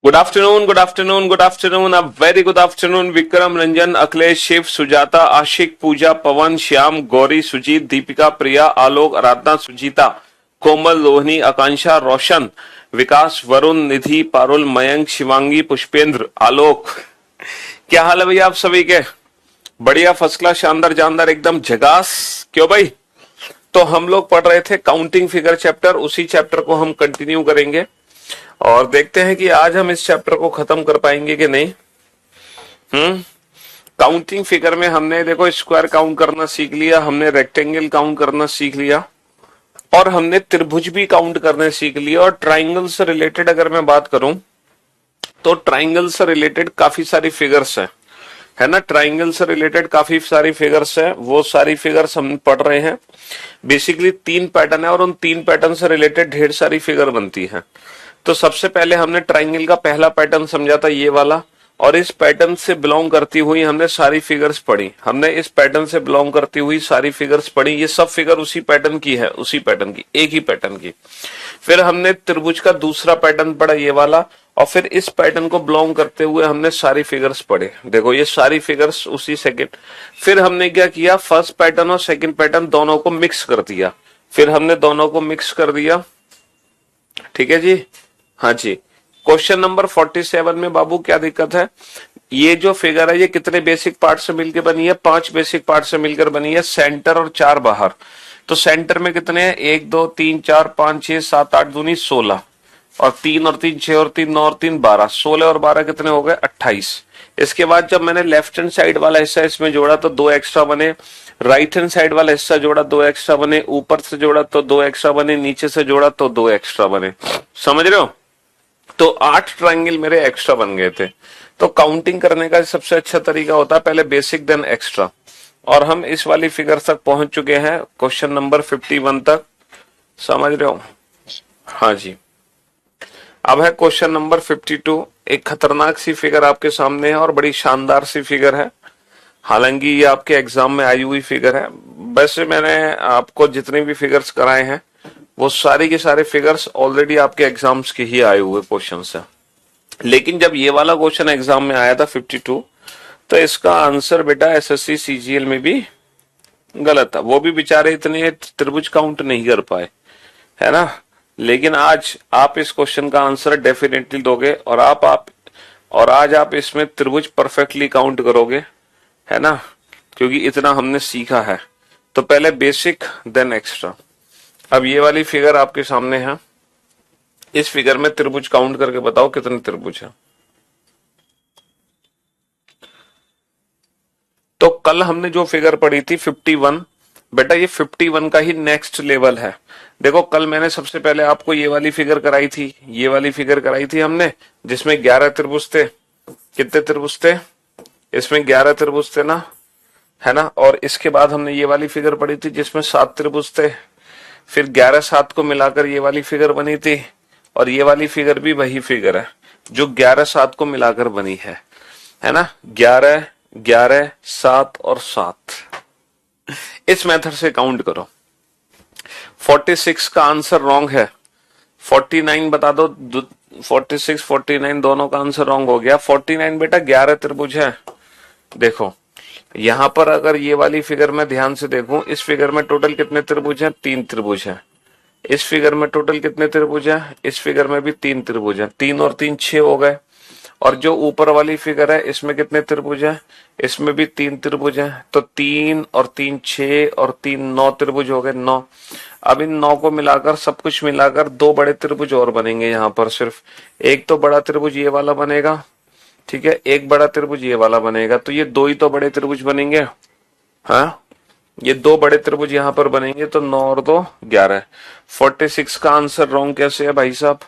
Good afternoon, good afternoon, good afternoon, a very good afternoon. Vikram, Ranjan, Akhilesh, Shiv, Sujata, Ashiq, Pooja, Pawan, Shyam, Gauri, Sujeet, Deepika, Priya, Alok, Aradhana, Sujita, Komal, Lohani, Akanksha, Roshan, Vikas, Varun, Nidhi, Parul, Mayank, Shivangi, Pushpendra, Alok. क्या हाल है भैया आप सभी के? बढ़िया, फर्स्ट क्लास, शानदार, जानदार, एकदम झकास। क्यों भाई? तो हम लोग पढ़ रहे थे काउंटिंग फिगर चैप्टर, उसी चैप्टर को हम कंटिन्यू करेंगे और देखते हैं कि आज हम इस चैप्टर को खत्म कर पाएंगे कि नहीं। काउंटिंग फिगर में हमने देखो स्क्वायर काउंट करना सीख लिया, हमने रेक्टेंगल काउंट करना सीख लिया और हमने त्रिभुज भी काउंट करने सीख लिया। और ट्राइंगल से रिलेटेड अगर मैं बात करूं तो ट्राइंगल से रिलेटेड काफी सारी फिगर्स है ना। ट्राइंगल से रिलेटेड काफी सारी फिगर्स है, वो सारी फिगर्स हम पढ़ रहे हैं। बेसिकली 3 पैटर्न है और उन 3 पैटर्न से रिलेटेड ढेर सारी फिगर बनती है। तो सबसे पहले हमने ट्राइंगल का पहला पैटर्न समझा था, ये वाला, और इस पैटर्न से बिलोंग करती हुई हमने सारी फिगर्स पढ़ी। हमने इस पैटर्न से बिलोंग करती हुई सारी फिगर्स पढ़ी। ये सब फिगर उसी पैटर्न की है, उसी पैटर्न की, एक ही पैटर्न की। फिर हमने त्रिभुज का दूसरा पैटर्न पढ़ा, ये वाला, और फिर इस पैटर्न को बिलोंग करते हुए हमने सारी फिगर्स पढ़े। देखो ये सारी फिगर्स उसी सेकंड। फिर हमने क्या किया, फर्स्ट पैटर्न और सेकंड पैटर्न दोनों को मिक्स कर दिया। फिर हमने दोनों को मिक्स कर दिया, ठीक है जी। हाँ जी। क्वेश्चन नंबर 47 में बाबू क्या दिक्कत है? ये जो फिगर है ये कितने बेसिक पार्ट से मिलकर बनी है? 5 बेसिक पार्ट से मिलकर बनी है, सेंटर और 4 बाहर। तो सेंटर में कितने हैं? 1 2 3 4 5 6 7 8 दूनी 16, और 3 और 3 6 और 3 9 और 3 12, 16 और 12 कितने हो गए? 28। इसके बाद जब मैंने लेफ्ट हैंड साइड वाला हिस्सा इसमें जोड़ा तो 2 एक्स्ट्रा बने, राइट हैंड साइड वाला हिस्सा जोड़ा 2 एक्स्ट्रा बने, ऊपर से जोड़ा तो 2 एक्स्ट्रा बने, नीचे से जोड़ा तो 2 एक्स्ट्रा बने। समझ रहे हो? तो 8 ट्रायंगल मेरे एक्स्ट्रा बन गए थे। तो काउंटिंग करने का सबसे अच्छा तरीका होता है पहले बेसिक देन एक्स्ट्रा। और हम इस वाली फिगर तक पहुंच चुके हैं, क्वेश्चन नंबर 51 तक। समझ रहे हो? हाँ जी। अब है क्वेश्चन नंबर 52। एक खतरनाक सी फिगर आपके सामने है और बड़ी शानदार सी फिगर है। हालांकि ये आपके एग्जाम में आई हुई फिगर है। वैसे मैंने आपको जितने भी फिगर्स कराए हैं वो सारे के सारे फिगर्स ऑलरेडी आपके एग्जाम्स के ही आए हुए क्वेश्चन है। लेकिन जब ये वाला क्वेश्चन एग्जाम में आया था 52, तो इसका आंसर बेटा एसएससी सीजीएल में भी गलत था। वो भी बेचारे इतने त्रिभुज काउंट नहीं कर पाए, है ना। लेकिन आज आप इस क्वेश्चन का आंसर डेफिनेटली दोगे और आज आप इसमें त्रिभुज परफेक्टली काउंट करोगे, है ना, क्योंकि इतना हमने सीखा है। तो पहले बेसिक देन एक्स्ट्रा। अब ये वाली फिगर आपके सामने है। इस फिगर में त्रिभुज काउंट करके बताओ कितने त्रिभुज है। तो कल हमने जो फिगर पढ़ी थी 51, बेटा ये 51 का ही नेक्स्ट लेवल है। देखो कल मैंने सबसे पहले आपको ये वाली फिगर कराई थी, ये वाली फिगर कराई थी हमने, जिसमें 11 त्रिभुज थे। कितने त्रिभुज थे? इसमें 11 त्रिभुज थे ना, है ना। और इसके बाद हमने ये वाली फिगर पढ़ी थी जिसमें 7 त्रिभुज थे। फिर 11 7 को मिलाकर ये वाली फिगर बनी थी, और ये वाली फिगर भी वही फिगर है जो 11 7 को मिलाकर बनी है ना। 11 11 7 और 7। इस मेथड से काउंट करो। 46 का आंसर रॉन्ग है। 49 बता दो। 46 49 दोनों का आंसर रॉन्ग हो गया। 49 बेटा 11 त्रिभुज है। देखो यहां पर अगर ये वाली फिगर में ध्यान से देखूं, इस फिगर में टोटल कितने त्रिभुज हैं? 3 त्रिभुज हैं। इस फिगर में टोटल कितने त्रिभुज हैं? इस फिगर में भी 3 त्रिभुज हैं। 3 और 3 6 हो गए। और जो ऊपर वाली फिगर है इसमें कितने त्रिभुज हैं? इसमें भी 3 त्रिभुज हैं। तो 3 और 3 6 और 3 9 त्रिभुज हो गए, 9। अब इन 9 को मिलाकर, सब कुछ मिलाकर 2 बड़े त्रिभुज और बनेंगे। यहाँ पर सिर्फ एक तो बड़ा त्रिभुज ये वाला बनेगा, ठीक है, एक बड़ा त्रिभुज ये वाला बनेगा। तो ये 2 ही तो बड़े त्रिभुज बनेंगे। हाँ, ये 2 बड़े त्रिभुज यहाँ पर बनेंगे। तो 9 और 2 11। 46 का आंसर रॉन्ग कैसे है भाई साहब?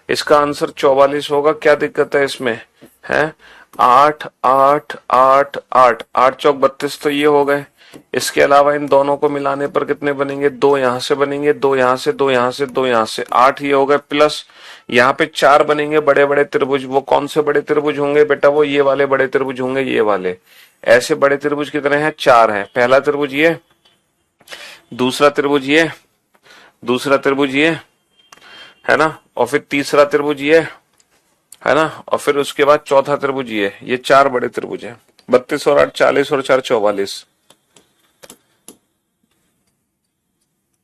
इसका आंसर 44 होगा। क्या दिक्कत है इसमें? है 8 8 8 8 8 चौक 32 तो ये हो गए। इसके अलावा इन दोनों को मिलाने पर कितने बनेंगे? 2 यहां से बनेंगे, 2 यहां से, 2 यहां से, 2 यहां से, 8 ये हो गए। प्लस यहाँ पे 4 बनेंगे बड़े बड़े त्रिभुज। वो कौन से बड़े त्रिभुज होंगे बेटा? वो ये वाले बड़े त्रिभुज होंगे, ये वाले। ऐसे बड़े त्रिभुज कितने हैं? 4 हैं। पहला त्रिभुज ये, दूसरा त्रिभुज ये, दूसरा त्रिभुज ये, है ना, और फिर तीसरा त्रिभुज ये, है ना। और फिर उसके बाद चौथा त्रिभुज ये 4 बड़े त्रिभुज है, 32 और 8 40 और 4 44।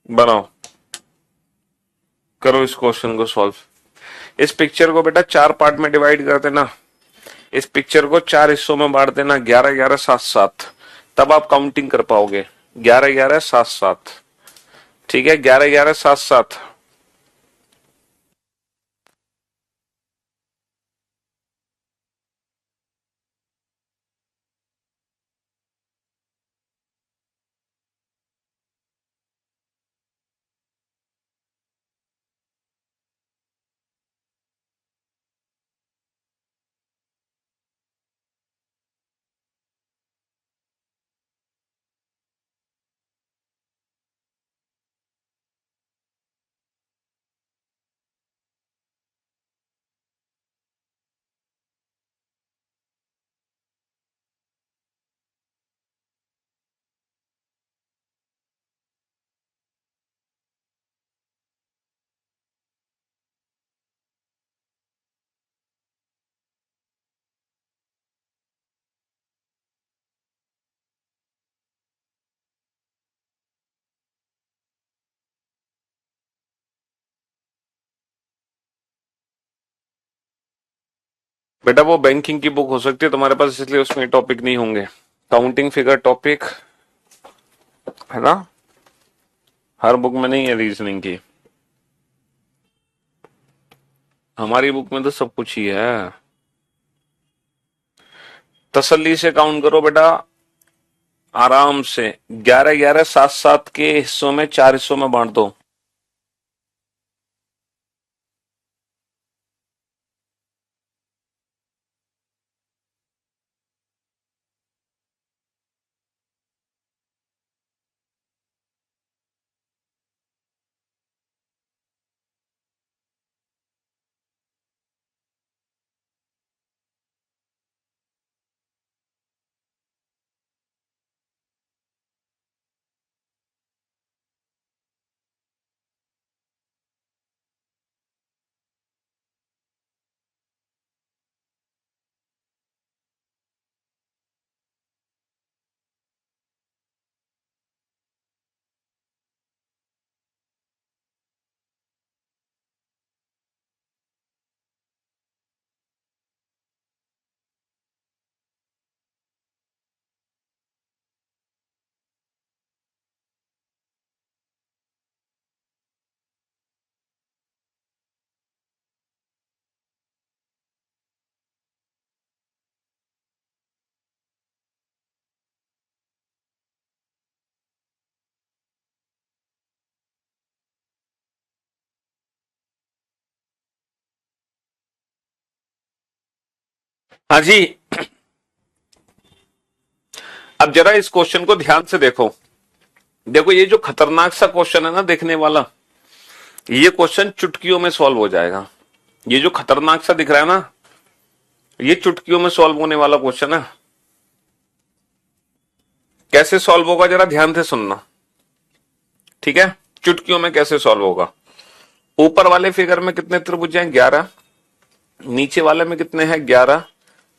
बनाओ, करो इस क्वेश्चन को सॉल्व। इस पिक्चर को बेटा 4 पार्ट में डिवाइड कर देना, इस पिक्चर को 4 हिस्सों में बांट देना, 11 11 7 7, तब आप काउंटिंग कर पाओगे। 11 11 7 7, ठीक है, 11 11 7 7। बेटा वो बैंकिंग की बुक हो सकती है तुम्हारे पास, इसलिए उसमें टॉपिक नहीं होंगे। काउंटिंग फिगर टॉपिक है ना, हर बुक में नहीं है रीजनिंग की, हमारी बुक में तो सब कुछ ही है। तसल्ली से काउंट करो बेटा, आराम से। 11 11 7 7 के हिस्सों में 4 हिस्सों में बांट दो। हाँ जी, अब जरा इस क्वेश्चन को ध्यान से देखो। देखो ये जो खतरनाक सा क्वेश्चन है ना देखने वाला, ये क्वेश्चन चुटकियों में सॉल्व हो जाएगा। ये जो खतरनाक सा दिख रहा है ना, ये चुटकियों में सॉल्व होने वाला क्वेश्चन है। कैसे सॉल्व होगा जरा ध्यान से सुनना, ठीक है। चुटकियों में कैसे सॉल्व होगा। ऊपर वाले फिगर में कितने त्रिभुज हैं 11, नीचे वाले में कितने हैं 11,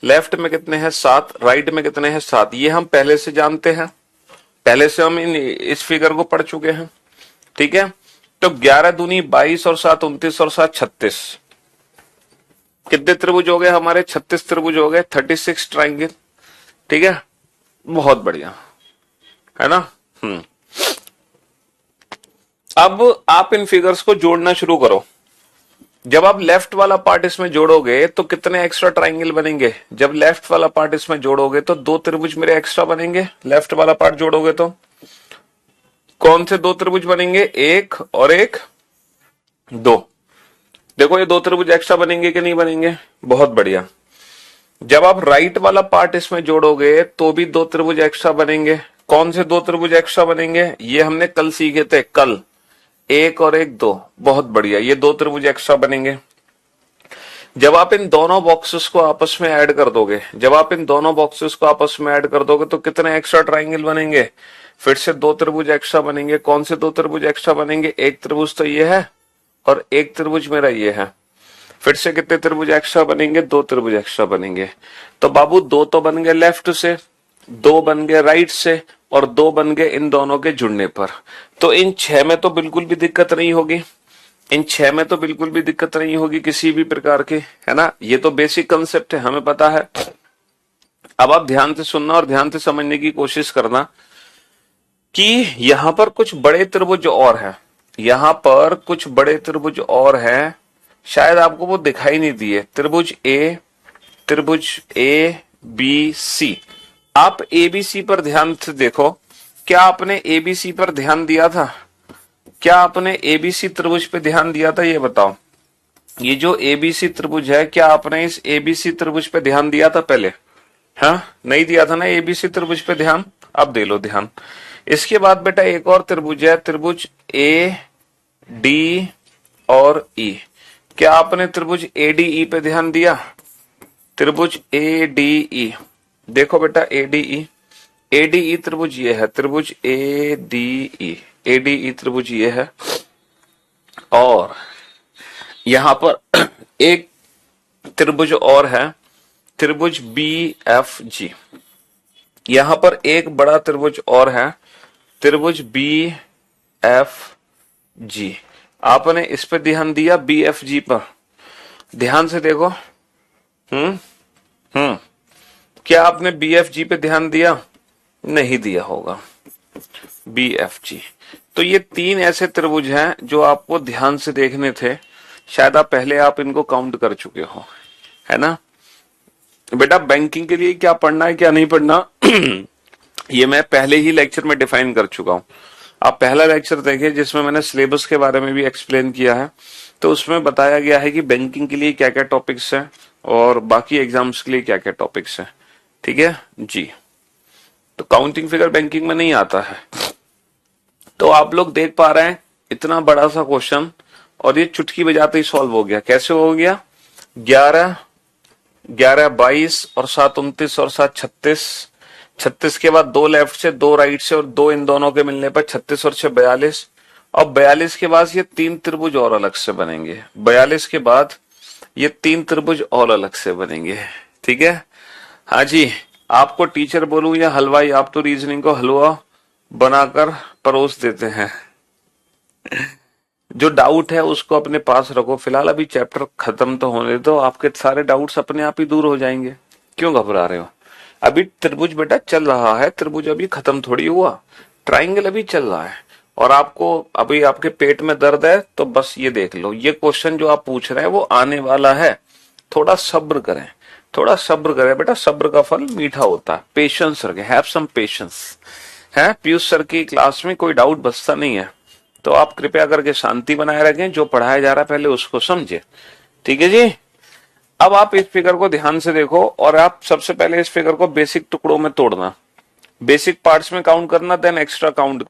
लेफ्ट में कितने हैं 7, राइट में कितने हैं 7, ये हम पहले से जानते हैं, पहले से हम इस फिगर को पढ़ चुके हैं, ठीक है। तो 11 दूनी 22 और 7 29 और 7 36, कितने त्रिभुज हो गए हमारे, 36 त्रिभुज हो गए, 36 ट्राइंगल, ठीक है। बहुत बढ़िया, है ना। अब आप इन फिगर्स को जोड़ना शुरू करो। जब आप लेफ्ट वाला पार्ट इसमें जोड़ोगे तो कितने एक्स्ट्रा ट्राइंगल बनेंगे, जब लेफ्ट वाला पार्ट इसमें जोड़ोगे तो 2 त्रिभुज मेरे एक्स्ट्रा बनेंगे। लेफ्ट वाला पार्ट जोड़ोगे तो कौन से 2 त्रिभुज बनेंगे, 1 और 1 2। देखो ये 2 त्रिभुज एक्स्ट्रा बनेंगे कि नहीं बनेंगे, बहुत बढ़िया। जब आप राइट वाला पार्ट इसमें जोड़ोगे तो भी 2 त्रिभुज एक्स्ट्रा बनेंगे। कौन से 2 त्रिभुज एक्स्ट्रा बनेंगे, ये हमने कल सीखे थे, कल 1 और 1 2, बहुत बढ़िया, ये 2 त्रिभुज एक्स्ट्रा बनेंगे। जब आप इन दोनों बॉक्सेस को आपस में ऐड कर दोगे, जब आप इन दोनों बॉक्सेस को आपस में ऐड कर दोगे तो कितने एक्स्ट्रा ट्राइंगल बनेंगे, फिर से 2 त्रिभुज एक्स्ट्रा बनेंगे। कौन से 2 त्रिभुज एक्स्ट्रा बनेंगे, एक त्रिभुज तो ये है और एक त्रिभुज मेरा ये है। फिर से कितने त्रिभुज एक्स्ट्रा बनेंगे? 2 त्रिभुज एक्स्ट्रा बनेंगे। तो बाबू 2 तो बन गए लेफ्ट से, 2 बन गए राइट से, और 2 बन गए इन दोनों के जुड़ने पर। तो इन 6 में तो बिल्कुल भी दिक्कत नहीं होगी, इन 6 में तो बिल्कुल भी दिक्कत नहीं होगी किसी भी प्रकार की, है ना। ये तो बेसिक कंसेप्ट है, हमें पता है। अब आप ध्यान से सुनना और ध्यान से समझने की कोशिश करना कि यहां पर कुछ बड़े त्रिभुज और हैं, यहां पर कुछ बड़े त्रिभुज और हैं, शायद आपको वो दिखाई नहीं दिए। त्रिभुज ए बी सी। आप एबीसी पर ध्यान से देखो। क्या आपने एबीसी पर ध्यान दिया था? क्या आपने एबीसी त्रिभुज पे ध्यान दिया था? ये बताओ। ये जो एबीसी त्रिभुज है, क्या आपने इस एबीसी त्रिभुज पे ध्यान दिया था पहले? हाँ, नहीं दिया था ना एबीसी त्रिभुज पे ध्यान। अब दे लो ध्यान। इसके बाद बेटा एक और त्रिभुज है, त्रिभुज ए डी और ई। क्या आपने त्रिभुज एडीई पे ध्यान दिया? त्रिभुज एडीई, देखो बेटा एडीई, एडीई त्रिभुज ये है, त्रिभुज एडीई, एडीई त्रिभुज ये है। और यहां पर एक त्रिभुज और है, त्रिभुज बी एफ जी। यहां पर एक बड़ा त्रिभुज और है, त्रिभुज बी एफ जी। आपने इस पे ध्यान दिया? बी एफ जी पर ध्यान से देखो। हम्म हम्म क्या आपने बी एफ जी पे ध्यान दिया? नहीं दिया होगा। B F G. तो ये 3 ऐसे त्रिभुज हैं जो आपको ध्यान से देखने थे। शायद आप पहले आप इनको काउंट कर चुके हो, है ना। बेटा बैंकिंग के लिए क्या पढ़ना है क्या नहीं पढ़ना ये मैं पहले ही लेक्चर में डिफाइन कर चुका हूं। आप पहला लेक्चर देखिए जिसमें मैंने सिलेबस के बारे में भी एक्सप्लेन किया है। तो उसमें बताया गया है कि बैंकिंग के लिए क्या क्या टॉपिक्स हैं और बाकी एग्जाम्स के लिए क्या क्या टॉपिक्स हैं। ठीक है जी। तो काउंटिंग फिगर बैंकिंग में नहीं आता है। तो आप लोग देख पा रहे हैं इतना बड़ा सा क्वेश्चन, और ये चुटकी बजाते ही सॉल्व हो गया। कैसे हो गया? 11 11 22 और 7 29 और 7 36। 36 के बाद 2 लेफ्ट से, 2 राइट से और 2 इन दोनों के मिलने पर 36 और 6 42। और 42 के बाद ये 3 त्रिभुज और अलग से बनेंगे। 42 के बाद ये 3 त्रिभुज और अलग से बनेंगे। ठीक है। हाँ जी। आपको टीचर बोलूं या हलवाई, आप तो रीजनिंग को हलवा बनाकर परोस देते हैं। जो डाउट है उसको अपने पास रखो, फिलहाल अभी चैप्टर खत्म तो होने दो, आपके सारे डाउट्स अपने आप ही दूर हो जाएंगे। क्यों घबरा रहे हो? अभी त्रिभुज बेटा चल रहा है, त्रिभुज अभी खत्म थोड़ी हुआ, ट्राइंगल अभी चल रहा है। और आपको अभी आपके पेट में दर्द है तो बस ये देख लो, ये क्वेश्चन जो आप पूछ रहे हैं वो आने वाला है। थोड़ा सब्र करें, थोड़ा सब्र करें बेटा, सब्र का फल मीठा होता है। पेशेंस रखें, हैव सम पेशेंस। है पीयूष सर की क्लास में कोई डाउट बचता नहीं है, तो आप कृपया करके शांति बनाए रखें, जो पढ़ाया जा रहा है पहले उसको समझे। ठीक है जी। अब आप इस फिगर को ध्यान से देखो और आप सबसे पहले इस फिगर को बेसिक टुकड़ों में तोड़ना, बेसिक पार्ट्स में काउंट करना, देन एक्स्ट्रा काउंट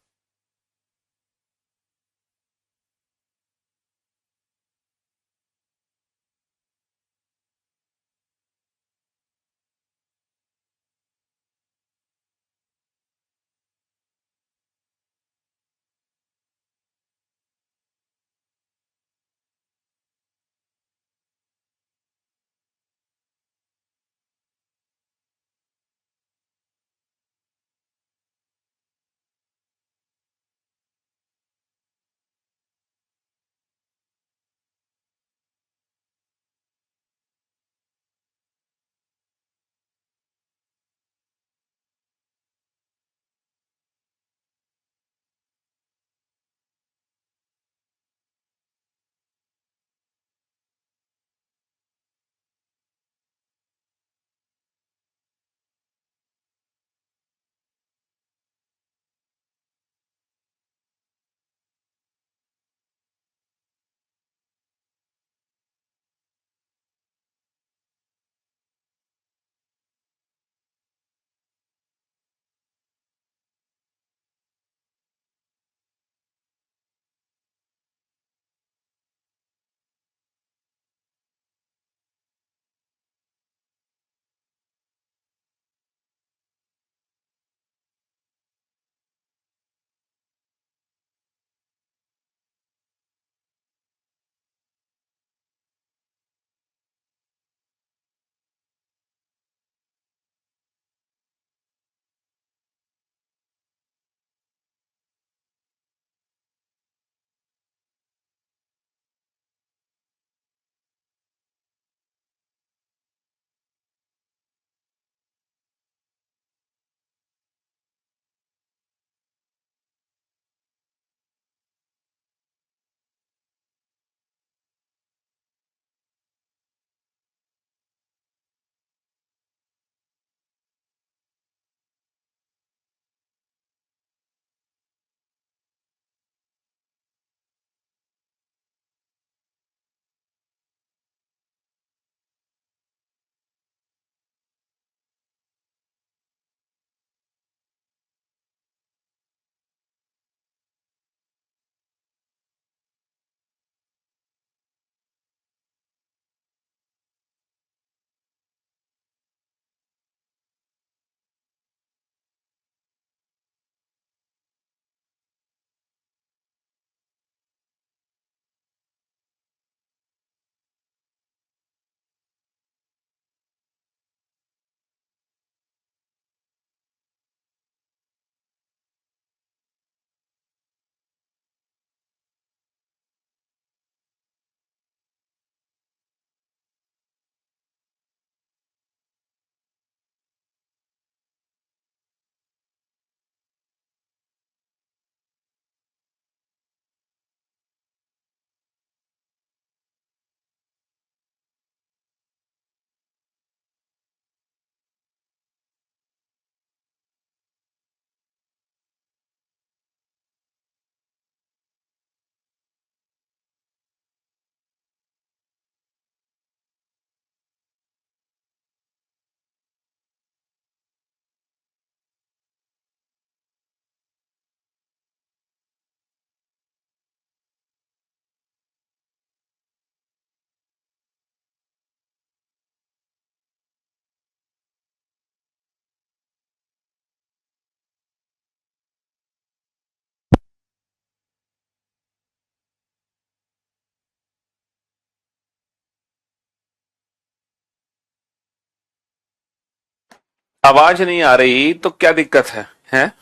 आवाज नहीं आ रही तो क्या दिक्कत है? हैं?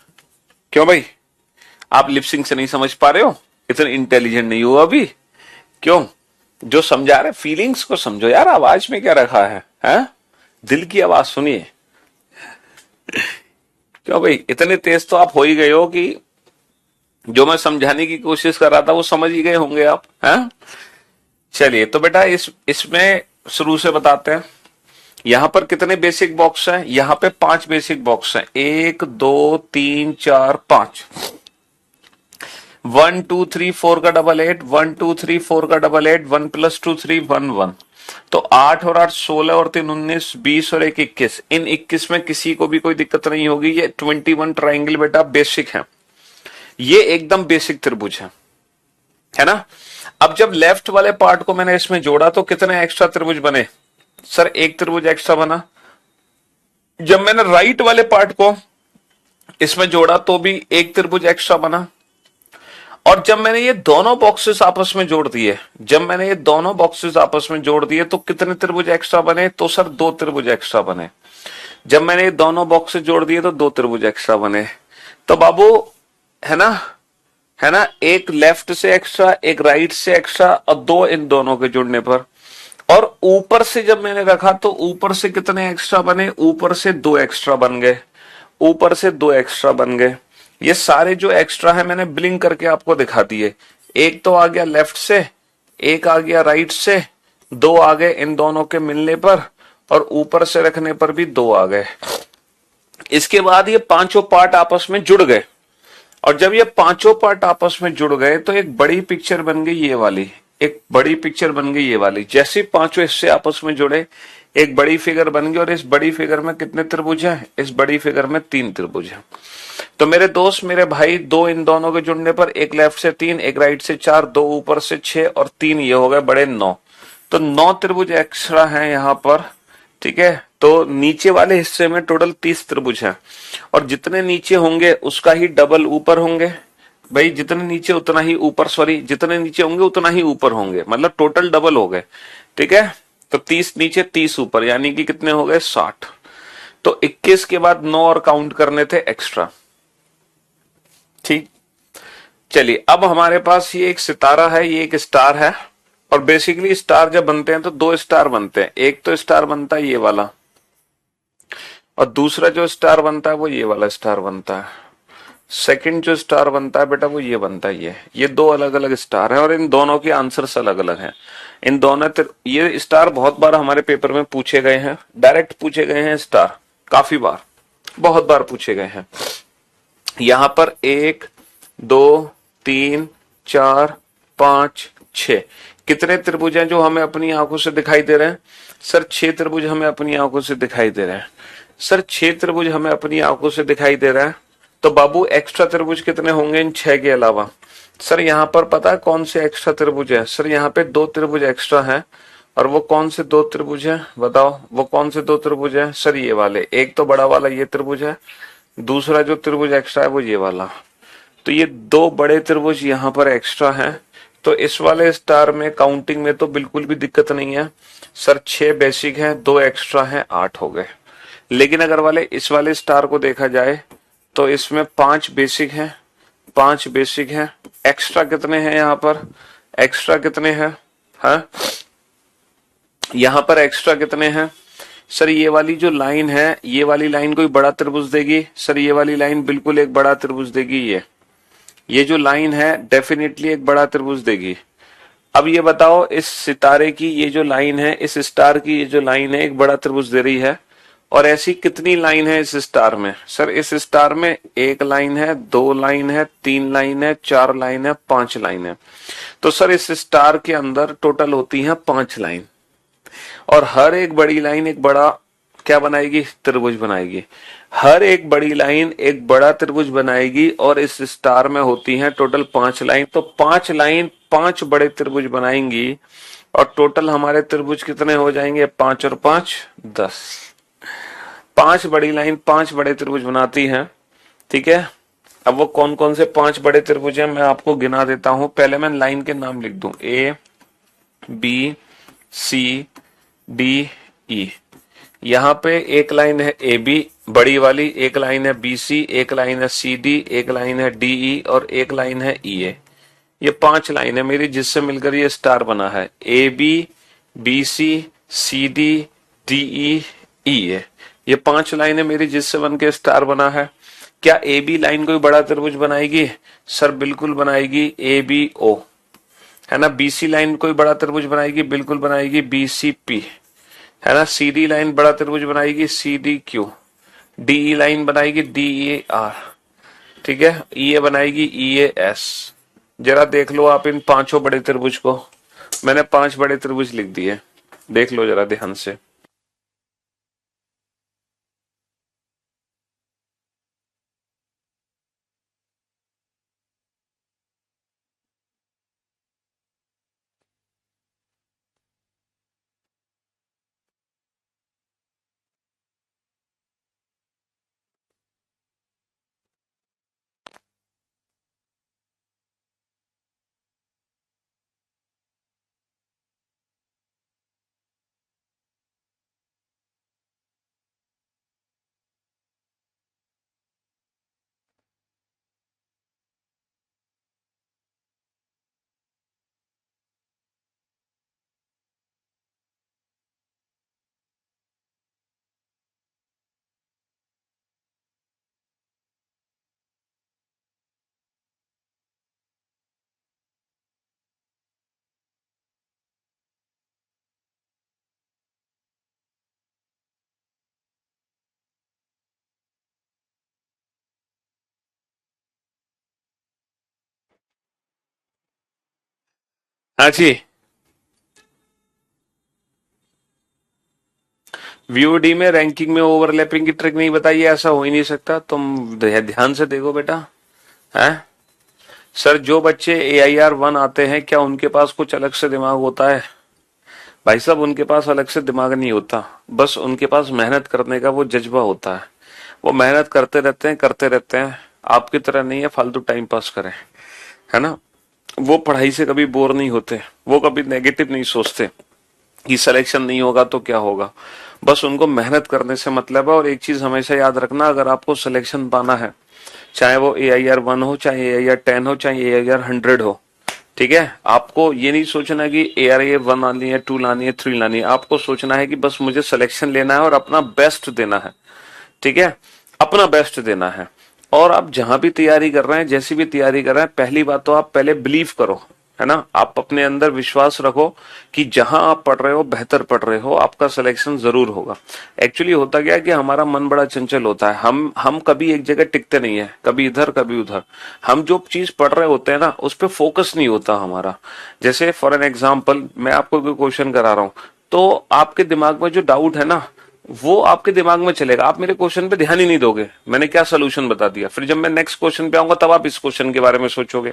क्यों भाई, आप लिपसिंग से नहीं समझ पा रहे हो? इतने इंटेलिजेंट नहीं हो अभी? क्यों? जो समझा रहे फीलिंग्स को समझो यार, आवाज में क्या रखा है? हैं? दिल की आवाज सुनिए। क्यों भाई, इतने तेज तो आप हो ही गए हो कि जो मैं समझाने की कोशिश कर रहा था वो समझ ही गए होंगे आप, हैं? चलिए तो बेटा इसमें शुरू से बताते हैं। यहां पर कितने बेसिक बॉक्स हैं? यहां पे 5 बेसिक बॉक्स हैं। 1 2 3 4 5। 1 2 3 4 का डबल 8, 1 2 3 4 का डबल 8, 1 + 2 3 1 1। तो 8 और 8 16 और 3 19 20 और 1 21। इन 21 में किसी को भी कोई दिक्कत नहीं होगी। ये 21 ट्राइंगल बेटा बेसिक है, ये एकदम बेसिक त्रिभुज है ना? अब जब लेफ्ट वाले पार्ट को मैंने इसमें जोड़ा तो कितने एक्स्ट्रा त्रिभुज बने? सर एक त्रिभुज एक्स्ट्रा बना। जब मैंने राइट वाले पार्ट को इसमें जोड़ा तो भी एक त्रिभुज एक्स्ट्रा बना। और जब मैंने ये दोनों बॉक्सेस आपस में जोड़ दिए, जब मैंने ये दोनों बॉक्सेस आपस में जोड़ दिए तो कितने त्रिभुज एक्स्ट्रा बने? तो सर 2 त्रिभुज एक्स्ट्रा बने। जब मैंने ये दोनों बॉक्सेस जोड़ दिए तो 2 त्रिभुज एक्स्ट्रा बने। तो बाबू है ना, है ना, एक लेफ्ट से एक्स्ट्रा, एक राइट से एक्स्ट्रा और 2 इन दोनों के जुड़ने पर। और ऊपर से जब मैंने रखा तो ऊपर से कितने एक्स्ट्रा बने? ऊपर से 2 एक्स्ट्रा बन गए, ऊपर से 2 एक्स्ट्रा बन गए। ये सारे जो एक्स्ट्रा है मैंने ब्लिंक करके आपको दिखा दिए। एक तो आ गया लेफ्ट से, एक आ गया राइट से, 2 आ गए इन दोनों के मिलने पर, और ऊपर से रखने पर भी 2 आ गए। इसके बाद ये पांचों पार्ट आपस में जुड़ गए, और जब ये पांचों पार्ट आपस में जुड़ गए तो एक बड़ी पिक्चर बन गई ये वाली, एक बड़ी पिक्चर बन गई ये वाली। जैसे पांचों हिस्से आपस में जुड़े एक बड़ी फिगर बन गई, और इस बड़ी फिगर में कितने त्रिभुज हैं? इस बड़ी फिगर में 3 त्रिभुज हैं। तो मेरे दोस्त, मेरे भाई, 2 इन दोनों के जुड़ने पर, एक लेफ्ट से 3, एक राइट से 4, 2 ऊपर से 6 और 3 ये हो गए बड़े 9। तो 9 त्रिभुज एक्स्ट्रा हैं यहां पर, ठीक है। तो नीचे वाले हिस्से में टोटल 30 त्रिभुज हैं, और जितने नीचे होंगे उसका ही डबल ऊपर होंगे। भाई जितने नीचे उतना ही ऊपर, सॉरी जितने नीचे होंगे उतना ही ऊपर होंगे, मतलब टोटल डबल हो गए, ठीक है। तो 30 नीचे 30 ऊपर, यानी कि कितने हो गए? 60। तो 21 के बाद 9 और काउंट करने थे एक्स्ट्रा, ठीक। चलिए अब हमारे पास ये एक सितारा है, ये एक स्टार है। और बेसिकली स्टार जब बनते हैं तो 2 स्टार बनते हैं। एक तो स्टार बनता है ये वाला, और दूसरा जो स्टार बनता है वो ये वाला स्टार बनता है। सेकंड जो स्टार बनता है बेटा वो ये बनता है। ये 2 अलग अलग स्टार हैं, और इन दोनों के आंसर्स अलग अलग हैं। इन दोनों ये स्टार बहुत बार हमारे पेपर में पूछे गए हैं, डायरेक्ट पूछे गए हैं स्टार, काफी बार, बहुत बार पूछे गए हैं। यहां पर 1 2 3 4 5 6 कितने त्रिभुज हैं जो हमें अपनी आंखों से दिखाई दे रहे हैं? सर 6 त्रिभुज हमें अपनी आंखों से दिखाई दे रहे हैं। सर 6 त्रिभुज हमें अपनी आंखों से दिखाई दे रहा है। तो बाबू एक्स्ट्रा त्रिभुज कितने होंगे इन 6 के अलावा? सर यहां पर पता है कौन से एक्स्ट्रा त्रिभुज है? सर यहाँ पे 2 त्रिभुज एक्स्ट्रा हैं। और वो कौन से 2 त्रिभुज हैं बताओ? वो कौन से 2 त्रिभुज हैं? सर ये वाले। एक तो बड़ा वाला ये त्रिभुज है, दूसरा जो त्रिभुज एक्स्ट्रा है वो ये वाला। तो ये 2 बड़े त्रिभुज यहाँ पर एक्स्ट्रा हैं। तो इस वाले स्टार में काउंटिंग में तो बिल्कुल भी दिक्कत नहीं है। सर 6 बेसिक हैं, 2 एक्स्ट्रा हैं, 8 हो गए। लेकिन अगर वाले इस वाले स्टार को देखा जाए तो इसमें 5 बेसिक हैं, 5 बेसिक हैं। एक्स्ट्रा कितने हैं यहाँ पर? एक्स्ट्रा कितने हैं? हाँ यहाँ पर एक्स्ट्रा कितने हैं? सर ये वाली जो लाइन है, ये वाली लाइन कोई बड़ा त्रिभुज देगी? सर ये वाली लाइन बिल्कुल एक बड़ा त्रिभुज देगी। ये जो लाइन है डेफिनेटली एक बड़ा त्रिभुज देगी। अब ये बताओ, इस सितारे की ये जो लाइन है, इस स्टार की ये जो लाइन है, एक बड़ा त्रिभुज दे रही है। और ऐसी कितनी लाइन है इस स्टार में? सर इस स्टार में 1 लाइन है, 2 लाइन है, 3 लाइन है, 4 लाइन है, 5 लाइन है। तो सर इस स्टार के अंदर टोटल होती है 5 लाइन, और हर एक बड़ी लाइन एक बड़ा क्या बनाएगी? त्रिभुज बनाएगी। हर एक बड़ी लाइन एक बड़ा त्रिभुज बनाएगी, और इस स्टार में होती है टोटल 5 लाइन। तो 5 लाइन 5 बड़े त्रिभुज बनाएंगी, और टोटल हमारे त्रिभुज कितने हो जाएंगे? 5 और 5 10। 5 बड़ी लाइन 5 बड़े त्रिभुज बनाती है, ठीक है। अब वो कौन कौन से 5 बड़े त्रिभुज हैं मैं आपको गिना देता हूं। पहले मैं लाइन के नाम लिख दूं, A B C D E। यहां पे एक लाइन है AB, बड़ी वाली एक लाइन है BC, एक लाइन है CD, एक लाइन है DE और एक लाइन है EA। ये 5 लाइन है मेरी जिससे मिलकर ये स्टार बना है। AB, BC, CD, DE, EA। ये 5 लाइन है मेरी जिससे बन के स्टार बना है। क्या AB लाइन कोई बड़ा त्रिभुज बनाएगी? सर बिल्कुल बनाएगी, ABO, है ना। BC लाइन कोई बड़ा त्रिभुज बनाएगी? बिल्कुल बनाएगी, BCP, है ना। CD लाइन बड़ा त्रिभुज बनाएगी, CDQ। DE लाइन बनाएगी, DER, ठीक है। EA बनाएगी, EAS। जरा देख लो आप इन 5 बड़े त्रिभुज को। मैंने 5 बड़े त्रिभुज लिख दिए, देख लो जरा ध्यान से। हाँ जी। VOD में रैंकिंग में ओवरलैपिंग की ट्रिक नहीं बताइए, ऐसा हो ही नहीं सकता। तुम ध्यान से देखो बेटा, है सर। जो बच्चे AIR 1 आते हैं क्या उनके पास कुछ अलग से दिमाग होता है? भाई साहब उनके पास अलग से दिमाग नहीं होता, बस उनके पास मेहनत करने का वो जज्बा होता है। वो मेहनत करते रहते हैं, करते रहते हैं। आपकी तरह नहीं है फालतू टाइम पास करें, है ना। वो पढ़ाई से कभी बोर नहीं होते, वो कभी नेगेटिव नहीं सोचते कि सिलेक्शन नहीं होगा तो क्या होगा। बस उनको मेहनत करने से मतलब है। और एक चीज हमेशा याद रखना, अगर आपको सिलेक्शन पाना है, चाहे वो AIR 1 हो, चाहे AIR 10 हो, चाहे AIR 100 हो, ठीक है। आपको ये नहीं सोचना कि AIR 1 लानी है, 2 लानी है, 3 लानी है। आपको सोचना है कि बस मुझे सिलेक्शन लेना है और अपना बेस्ट देना है, ठीक है। अपना बेस्ट देना है। और आप जहां भी तैयारी कर रहे हैं, जैसी भी तैयारी कर रहे हैं, पहली बात तो आप पहले बिलीव करो, है ना। आप अपने अंदर विश्वास रखो कि जहां आप पढ़ रहे हो बेहतर पढ़ रहे हो, आपका सिलेक्शन जरूर होगा। एक्चुअली होता क्या है कि हमारा मन बड़ा चंचल होता है। हम कभी एक जगह टिकते नहीं है, कभी इधर कभी उधर। हम जो चीज पढ़ रहे होते हैं ना, उस पर फोकस नहीं होता हमारा। जैसे फॉर एन एग्जाम्पल, मैं आपको कोई क्वेश्चन करा रहा हूं, तो आपके दिमाग में जो डाउट है ना, वो आपके दिमाग में चलेगा। आप मेरे क्वेश्चन पे ध्यान ही नहीं दोगे, मैंने क्या सोल्यूशन बता दिया। फिर जब मैं नेक्स्ट क्वेश्चन पे आऊंगा तब आप इस क्वेश्चन के बारे में सोचोगे।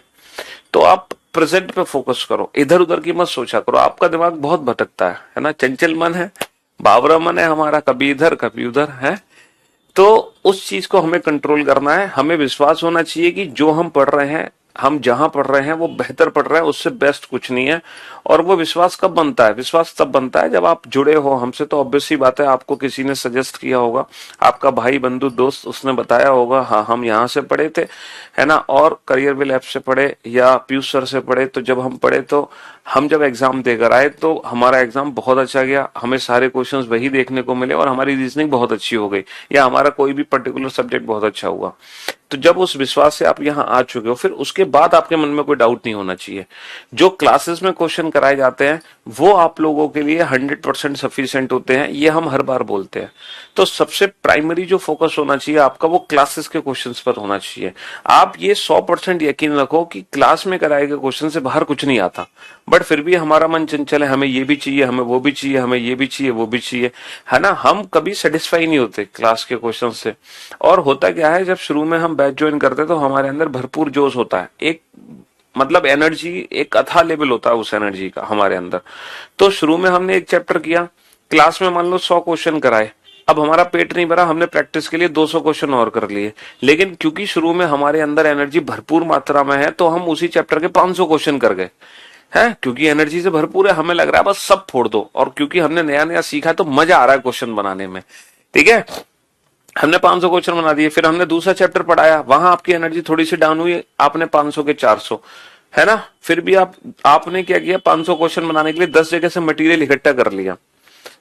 तो आप प्रेजेंट पे फोकस करो, इधर उधर की मत सोचा करो। आपका दिमाग बहुत भटकता है ना। चंचल मन है, बावरा मन है हमारा, कभी इधर कभी उधर है। तो उस चीज को हमें कंट्रोल करना है। हमें विश्वास होना चाहिए कि जो हम पढ़ रहे हैं, हम जहां पढ़ रहे हैं वो बेहतर पढ़ रहे हैं, उससे बेस्ट कुछ नहीं है। और वो विश्वास कब बनता है? विश्वास तब बनता है जब आप जुड़े हो हमसे। तो ऑब्वियस सी बात है, आपको किसी ने सजेस्ट किया होगा, आपका भाई बंधु दोस्त, उसने बताया होगा हाँ हम यहाँ से पढ़े थे, है ना। और करियर विल ऐप से पढ़े या पीयूष सर से पढ़े। तो जब हम पढ़े तो हम जब एग्जाम देकर आए तो हमारा एग्जाम बहुत अच्छा गया, हमें सारे क्वेश्चंस वही देखने को मिले और हमारी रीजनिंग बहुत अच्छी हो गई, या हमारा कोई भी पर्टिकुलर सब्जेक्ट बहुत अच्छा हुआ। तो जब उस विश्वास से आप यहाँ आ चुके हो, फिर उसके बाद आपके मन में कोई डाउट नहीं होना चाहिए। जो क्लासेस में क्वेश्चन कराए जाते हैं वो आप लोगों के लिए 100% सफिशिएंट होते हैं, ये हम हर बार बोलते हैं। तो सबसे प्राइमरी जो फोकस होना चाहिए आपका, वो क्लासेस के क्वेश्चंस पर होना चाहिए। आप ये 100% यकीन रखो कि क्लास में कराए गए क्वेश्चन से बाहर कुछ नहीं आता, बट फिर भी हमारा मन चंचल है, हमें ये भी चाहिए, हमें वो भी चाहिए, हमें ये भी चाहिए, वो भी चाहिए, है ना। हम कभी सेटिस्फाई नहीं होते क्लास के क्वेश्चन से। और होता क्या है, जब शुरू में हम बैच ज्वाइन करते हैं तो हमारे अंदर भरपूर जोश होता है, एक मतलब एनर्जी, एक अथाह लेवल होता है उस एनर्जी का हमारे अंदर। तो शुरू में हमने एक चैप्टर किया, क्लास में मान लो 100 क्वेश्चन कराए, अब हमारा पेट नहीं भरा, हमने प्रैक्टिस के लिए 200 क्वेश्चन और कर लिए। लेकिन क्योंकि शुरू में हमारे अंदर एनर्जी भरपूर मात्रा में है, तो हम उसी चैप्टर के 500 क्वेश्चन कर गए है। क्योंकि एनर्जी से भरपूर है, हमें लग रहा है बस सब फोड़ दो। और क्योंकि हमने नया नया सीखा है तो मजा आ रहा है क्वेश्चन बनाने में, ठीक है। हमने 500 क्वेश्चन बना दिए, फिर हमने दूसरा चैप्टर पढ़ाया, वहां आपकी एनर्जी थोड़ी सी डाउन हुई, आपने 500 के 400, है ना, फिर भी आपने क्या किया, 500 क्वेश्चन बनाने के लिए 10 जगह से मटेरियल इकट्ठा कर लिया,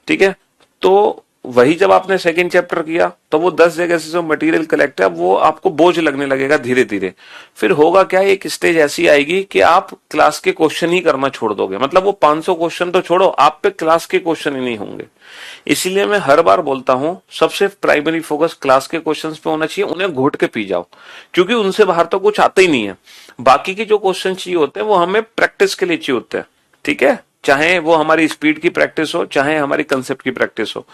ठीक है। तो वही जब आपने सेकंड चैप्टर किया तो वो 10 जगह से जो मटेरियल कलेक्ट है वो आपको बोझ लगने लगेगा धीरे धीरे। फिर होगा क्या, एक स्टेज ऐसी आएगी कि आप क्लास के क्वेश्चन ही करना छोड़ दोगे, मतलब वो 500 क्वेश्चन तो छोड़ो, आप पे क्लास के क्वेश्चन ही नहीं होंगे। इसीलिए मैं हर बार बोलता हूं सबसे प्राइमरी फोकस क्लास के क्वेश्चंस पे होना चाहिए, उन्हें घोट के पी जाओ, क्योंकि उनसे बाहर तो कुछ आता ही नहीं है। बाकी के जो क्वेश्चन चाहिए होते हैं वो हमें प्रैक्टिस के लिए चाहिए होते हैं, ठीक है, चाहे वो हमारी स्पीड की प्रैक्टिस हो, चाहे हमारी कंसेप्ट की प्रैक्टिस हो,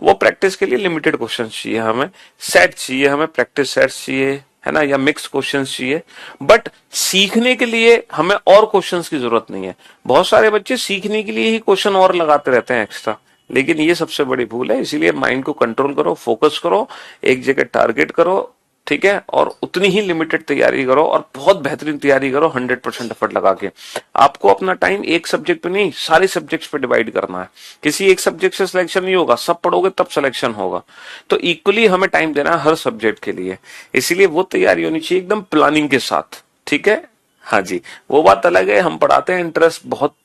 वो प्रैक्टिस के लिए लिमिटेड क्वेश्चन चाहिए हमें, सेट चाहिए हमें, प्रैक्टिस सेट्स चाहिए, है ना, या मिक्स क्वेश्चंस चाहिए। बट सीखने के लिए हमें और क्वेश्चंस की जरूरत नहीं है। बहुत सारे बच्चे सीखने के लिए ही क्वेश्चन और लगाते रहते हैं एक्स्ट्रा, लेकिन ये सबसे बड़ी भूल है। इसीलिए माइंड को कंट्रोल करो, फोकस करो, एक जगह टारगेट करो, ठीक है, और उतनी ही लिमिटेड तैयारी करो और बहुत बेहतरीन तैयारी करो, 100% एफर्ट लगा के। आपको अपना टाइम एक सब्जेक्ट पे नहीं, सारे सब्जेक्ट्स पे डिवाइड करना है। किसी एक सब्जेक्ट से सिलेक्शन नहीं होगा, सब पढ़ोगे तब सिलेक्शन होगा। तो इक्वली हमें टाइम देना है हर सब्जेक्ट के लिए। इसीलिए वो तैयारी होनी चाहिए एकदम प्लानिंग के साथ, ठीक है। हाँ जी, वो बात अलग है, हम पढ़ाते हैं, इंटरेस्ट बहुत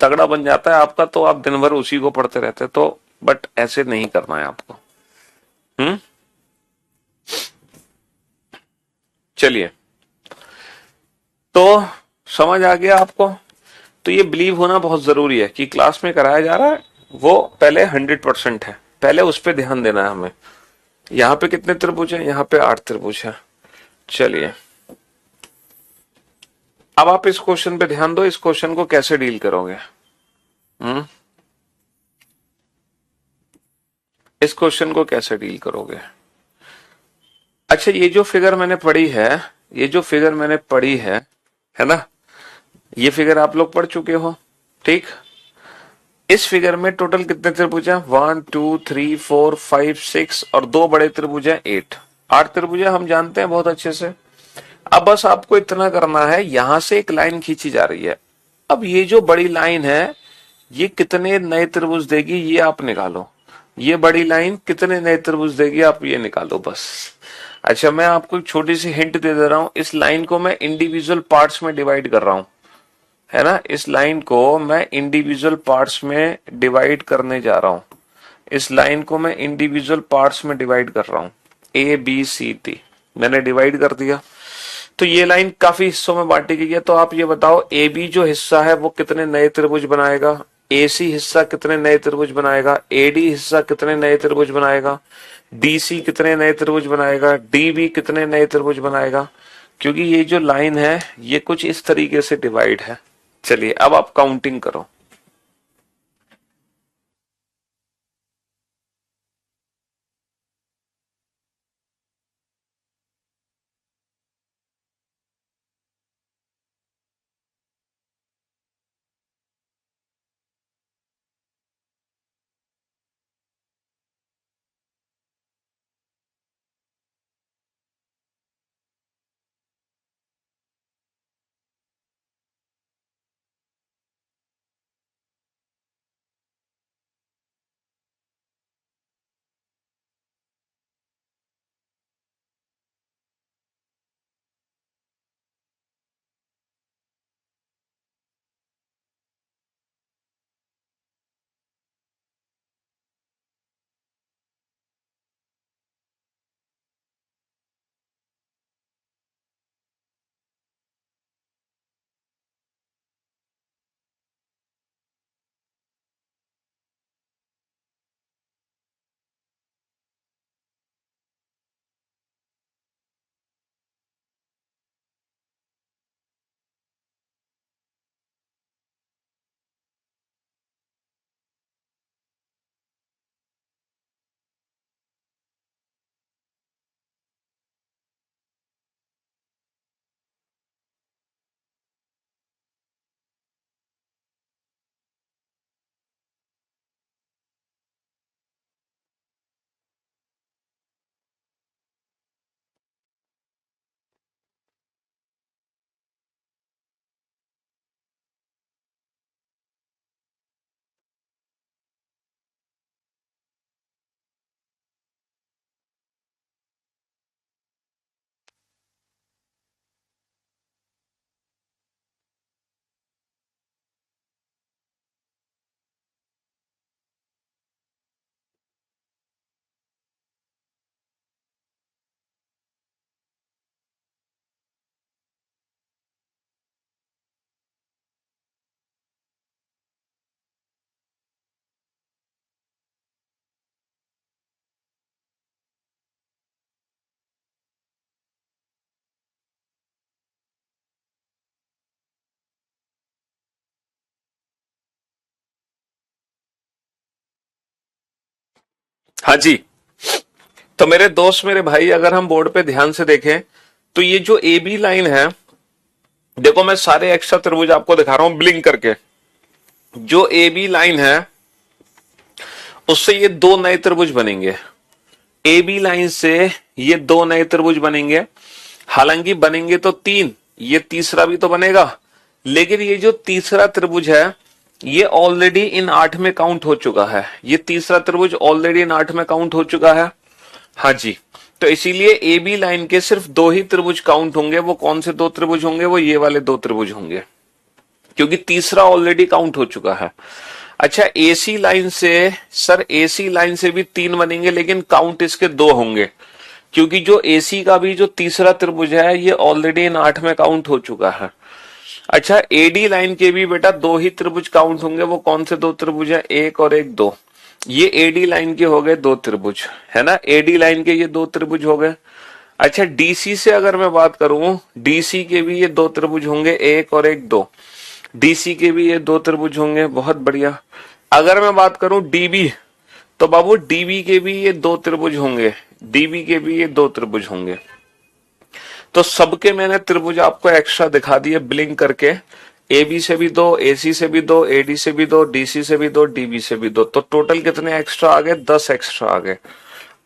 तगड़ा बन जाता है आपका, तो आप दिन भर उसी को पढ़ते रहते हैं, तो बट ऐसे नहीं करना है आपको। हम्म। चलिए, तो समझ आ गया आपको। तो ये बिलीव होना बहुत जरूरी है कि क्लास में कराया जा रहा है वो पहले 100% है, पहले उस पर ध्यान देना है हमें। यहाँ पे कितने त्रिभुज हैं, यहाँ पे 8 त्रिभुज हैं। चलिए, अब आप इस क्वेश्चन पे ध्यान दो, इस क्वेश्चन को कैसे डील करोगे। हम्म। इस क्वेश्चन को कैसे डील करोगे। अच्छा, ये जो फिगर मैंने पढ़ी है, ये जो फिगर मैंने पढ़ी है ना, ये फिगर आप लोग पढ़ चुके हो, ठीक। इस फिगर में टोटल कितने त्रिभुज हैं, 1 2 3 4 5 6, और दो बड़े त्रिभुज हैं 8। 8 त्रिभुज हैं, हम जानते हैं बहुत अच्छे से। अब बस आपको इतना करना है, यहां से एक लाइन खींची जा रही है। अब ये जो बड़ी लाइन है ये कितने नए त्रिभुज देगी ये आप निकालो। ये बड़ी लाइन कितने नए त्रिभुज देगी आप ये निकालो बस। अच्छा, मैं आपको एक छोटी सी हिंट दे दे रहा हूं, इस लाइन को मैं इंडिविजुअल पार्ट्स में डिवाइड कर रहा हूं, है ना, इस लाइन को मैं इंडिविजुअल पार्ट्स में डिवाइड करने जा रहा हूं। इस लाइन को मैं इंडिविजुअल पार्ट्स में डिवाइड कर रहा हूं, ए बी सी डी, मैंने डिवाइड कर दिया। तो ये लाइन काफी हिस्सों में बांटी गई है, तो आप ये बताओ ए बी जो हिस्सा है वो कितने नए त्रिभुज बनाएगा, ए सी हिस्सा कितने नए त्रिभुज बनाएगा, ए डी हिस्सा कितने नए त्रिभुज बनाएगा, डी सी कितने नए त्रिभुज बनाएगा, डी बी कितने नए त्रिभुज बनाएगा। क्योंकि ये जो लाइन है ये कुछ इस तरीके से डिवाइड है। चलिए, अब आप काउंटिंग करो। हाँ जी। तो मेरे दोस्त, मेरे भाई, अगर हम बोर्ड पे ध्यान से देखें तो ये जो ए बी लाइन है, देखो मैं सारे एक्स्ट्रा त्रिभुज आपको दिखा रहा हूं ब्लिंक करके। जो ए बी लाइन है उससे ये दो नए त्रिभुज बनेंगे। ए बी लाइन से ये दो नए त्रिभुज बनेंगे। हालांकि बनेंगे तो तीन, ये तीसरा भी तो बनेगा, लेकिन ये जो तीसरा त्रिभुज है ये ऑलरेडी इन 8 में काउंट हो चुका है। ये तीसरा त्रिभुज ऑलरेडी इन 8 में काउंट हो चुका है। हाँ जी। तो इसीलिए ए बी लाइन के सिर्फ दो ही त्रिभुज काउंट होंगे। वो कौन से दो त्रिभुज होंगे? वो ये वाले दो त्रिभुज होंगे, क्योंकि तीसरा ऑलरेडी काउंट हो चुका है। अच्छा, एसी लाइन से, सर एसी लाइन से भी तीन बनेंगे, लेकिन काउंट इसके दो होंगे, क्योंकि जो एसी का भी जो तीसरा त्रिभुज है ये ऑलरेडी इन 8 में काउंट हो चुका है। अच्छा, एडी लाइन के भी बेटा दो ही त्रिभुज काउंट होंगे। वो कौन से दो त्रिभुज है? एक और एक, दो। ये एडी लाइन के हो गए दो त्रिभुज, है ना। एडी लाइन के ये दो त्रिभुज हो गए। अच्छा, डीसी से अगर मैं बात करूं, डीसी के भी ये दो त्रिभुज होंगे, एक और एक, दो। डीसी के भी ये दो त्रिभुज होंगे, बहुत बढ़िया। अगर मैं बात करूं डीबी, तो बाबू डीबी के भी ये दो त्रिभुज होंगे, डीबी के भी ये दो त्रिभुज होंगे। तो सबके मैंने त्रिभुज आपको एक्स्ट्रा दिखा दिए ब्लिंक करके। एबी से भी दो, एसी से भी दो, एडी से भी दो, डीसी से भी दो, डीबी से भी दो। तो टोटल कितने एक्स्ट्रा आ गए? 10 एक्स्ट्रा आ गए।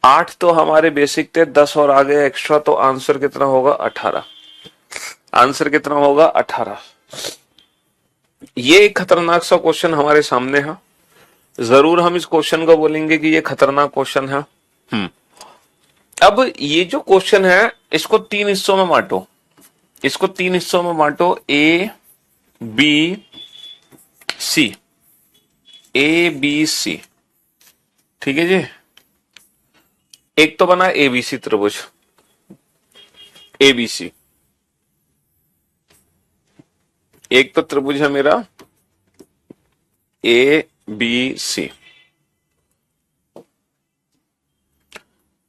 8 तो हमारे बेसिक थे, 10 और आ गए एक्स्ट्रा। तो आंसर कितना होगा? 18। आंसर कितना होगा? 18। ये एक खतरनाक सा क्वेश्चन हमारे सामने है। जरूर हम इस क्वेश्चन को बोलेंगे कि ये खतरनाक क्वेश्चन है। अब ये जो क्वेश्चन है इसको तीन हिस्सों में बांटो। इसको तीन हिस्सों में बांटो, A B C. A B C, ठीक है जी। एक तो बना एबीसी त्रिभुज, एबीसी। एक तो त्रिभुज है मेरा ए बी सी।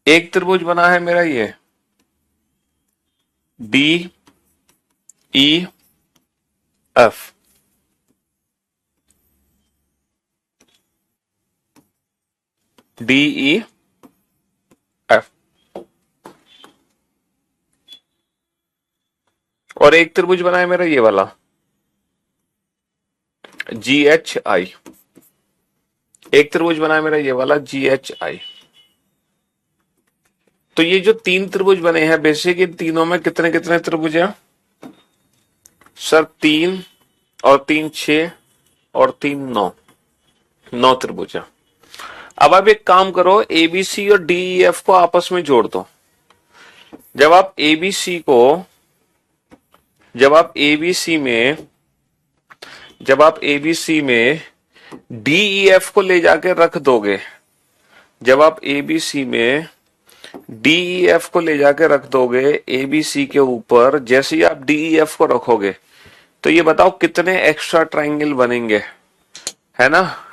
एक त्रिभुज बना है मेरा ये D E F. D E F. और एक त्रिभुज बना है मेरा ये वाला जी एच आई। एक त्रिभुज बना है मेरा ये वाला जी एच आई। तो ये जो तीन त्रिभुज बने हैं, बेसिक इन तीनों में कितने कितने त्रिभुज हैं? सर 3 और 3 6 और 3 9, 9 त्रिभुज है। अब आप एक काम करो, एबीसी और डीईएफ को आपस में जोड़ दो। जब आप एबीसी को, जब आप एबीसी में डीईएफ को ले जाके रख दोगे, जब आप एबीसी में डीईएफ को ले जाके रख दोगे एबीसी के ऊपर, जैसे ही आप डीईएफ को रखोगे तो ये बताओ कितने एक्स्ट्रा ट्राइंगल बनेंगे, है ना।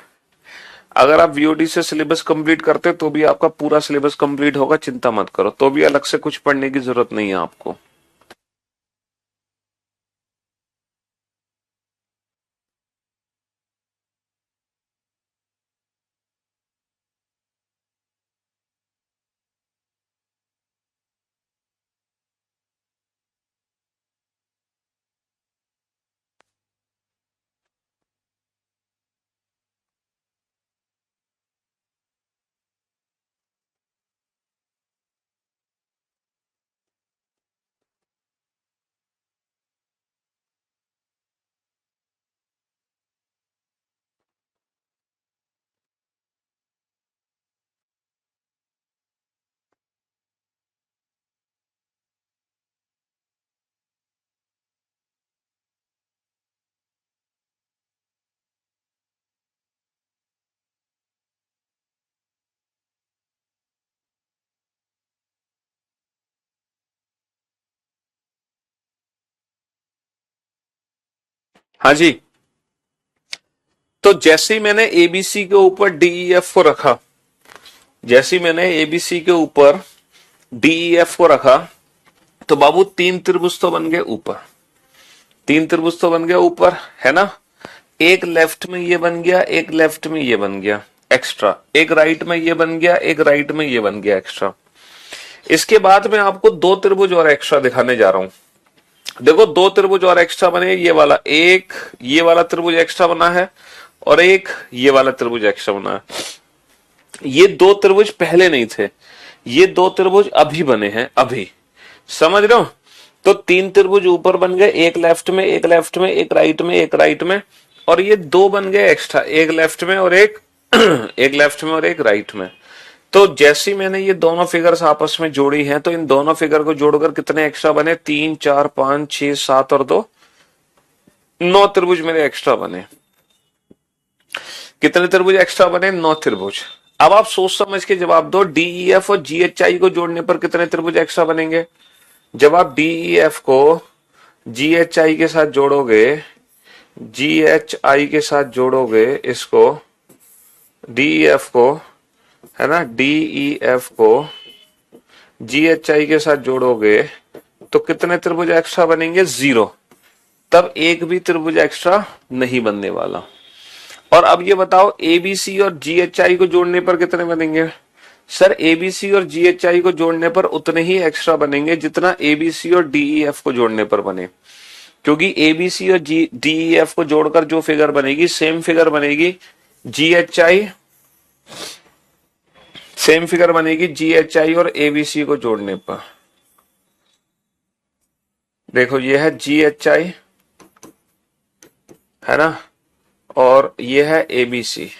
अगर आप वीओडी से सिलेबस कंप्लीट करते तो भी आपका पूरा सिलेबस कंप्लीट होगा, चिंता मत करो। तो भी अलग से कुछ पढ़ने की जरूरत नहीं है आपको। हाँ जी। तो जैसे ही मैंने एबीसी के ऊपर डीईएफ को रखा, जैसे ही मैंने एबीसी के ऊपर डीईएफ को रखा, तो बाबू तीन त्रिभुज तो बन गए ऊपर। तीन त्रिभुज तो बन गया ऊपर, है ना। एक लेफ्ट में ये बन गया, एक लेफ्ट में ये बन गया। एक्स्ट्रा, एक राइट में ये बन गया, एक राइट में ये बन गया एक्स्ट्रा। इसके बाद मैं आपको दो त्रिभुज और एक्स्ट्रा दिखाने जा रहा हूं। देखो दो त्रिभुज और एक्स्ट्रा बने, ये वाला एक, ये वाला त्रिभुज एक्स्ट्रा बना है और एक ये वाला त्रिभुज एक्स्ट्रा बना है। ये दो त्रिभुज पहले नहीं थे, ये दो त्रिभुज अभी बने हैं, अभी, समझ रहे हो? तो तीन त्रिभुज ऊपर बन गए, एक लेफ्ट में, एक लेफ्ट में, एक राइट में, एक राइट में, और ये दो बन गए एक्स्ट्रा, एक लेफ्ट में और एक एक लेफ्ट में और एक राइट में। तो जैसे ही मैंने ये दोनों फिगर्स आपस में जोड़ी हैं, तो इन दोनों फिगर को जोड़कर कितने एक्स्ट्रा बने? 3 4 5 6 7 और 2, 9 त्रिभुज मेरे एक्स्ट्रा बने। कितने त्रिभुज एक्स्ट्रा बने? 9 त्रिभुज। अब आप सोच समझ के जवाब दो, डीईएफ और जीएचआई को जोड़ने पर कितने त्रिभुज एक्स्ट्रा बनेंगे? जब आप डीईएफ को जीएचआई के साथ जोड़ोगे, जीएचआई के साथ जोड़ोगे इसको, डीईएफ को, है ना, डीईएफ को जीएचआई के साथ जोड़ोगे तो कितने त्रिभुज एक्स्ट्रा बनेंगे? 0। तब एक भी त्रिभुज एक्स्ट्रा नहीं बनने वाला। और अब ये बताओ एबीसी और जीएचआई को जोड़ने पर कितने बनेंगे? सर एबीसी और जीएचआई को जोड़ने पर उतने ही एक्स्ट्रा बनेंगे जितना एबीसी और डीईएफ को जोड़ने पर बने, क्योंकि एबीसी और डीईएफ को जोड़कर जो फिगर बनेगी सेम फिगर बनेगी जीएचआई, सेम फिगर बनेगी जीएचआई और एबीसी को जोड़ने पर। देखो ये है जीएचआई, है ना, और ये है एबीसी।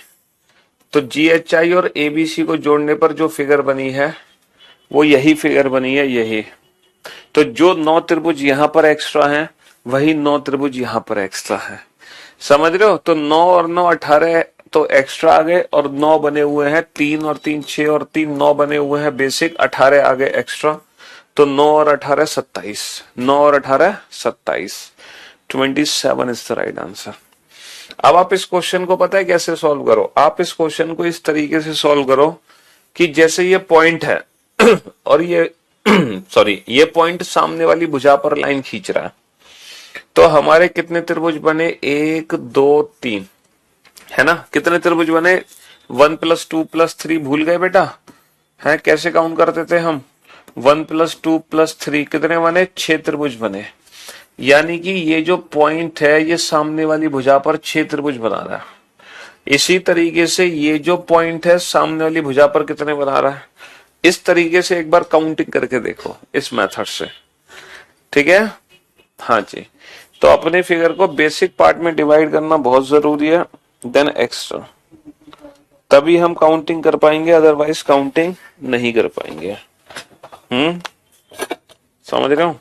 तो जीएचआई और एबीसी को जोड़ने पर जो फिगर बनी है वो यही फिगर बनी है, यही। तो जो 9 त्रिभुज यहां पर एक्स्ट्रा हैं वही 9 त्रिभुज यहां पर एक्स्ट्रा है, समझ रहे हो? तो 9 और 9 18 तो एक्स्ट्रा आ गए, और 9 बने हुए हैं, 3 और 3 6 और 3 9 बने हुए हैं बेसिक, 18 आ गए एक्स्ट्रा। तो 9 और 18 27, 9 और 18 27, 27 इज द राइट आंसर। अब आप इस क्वेश्चन को पता है कैसे सॉल्व करो? आप इस क्वेश्चन को इस तरीके से सॉल्व करो कि जैसे ये पॉइंट है और ये सॉरी, ये पॉइंट सामने वाली भुजा पर लाइन खींच रहा है। तो हमारे कितने त्रिभुज बने? 1 2 3, है ना? कितने त्रिभुज बने? 1 + 2 + 3 भूल गए बेटा? है कैसे काउंट करते थे हम? 1 + 2 + 3 कितने बने? 6 त्रिभुज बने। यानी कि ये जो पॉइंट है ये सामने वाली भुजा पर 6 त्रिभुज बना रहा है। इसी तरीके से ये जो पॉइंट है सामने वाली भुजा पर कितने बना रहा है? इस तरीके से एक बार काउंटिंग करके देखो इस मेथड से, ठीक है? हाँ जी। तो अपने फिगर को बेसिक पार्ट में डिवाइड करना बहुत जरूरी है, देन एक्स्ट्रा, तभी हम काउंटिंग कर पाएंगे, अदरवाइज काउंटिंग नहीं कर पाएंगे। समझ रहे हो?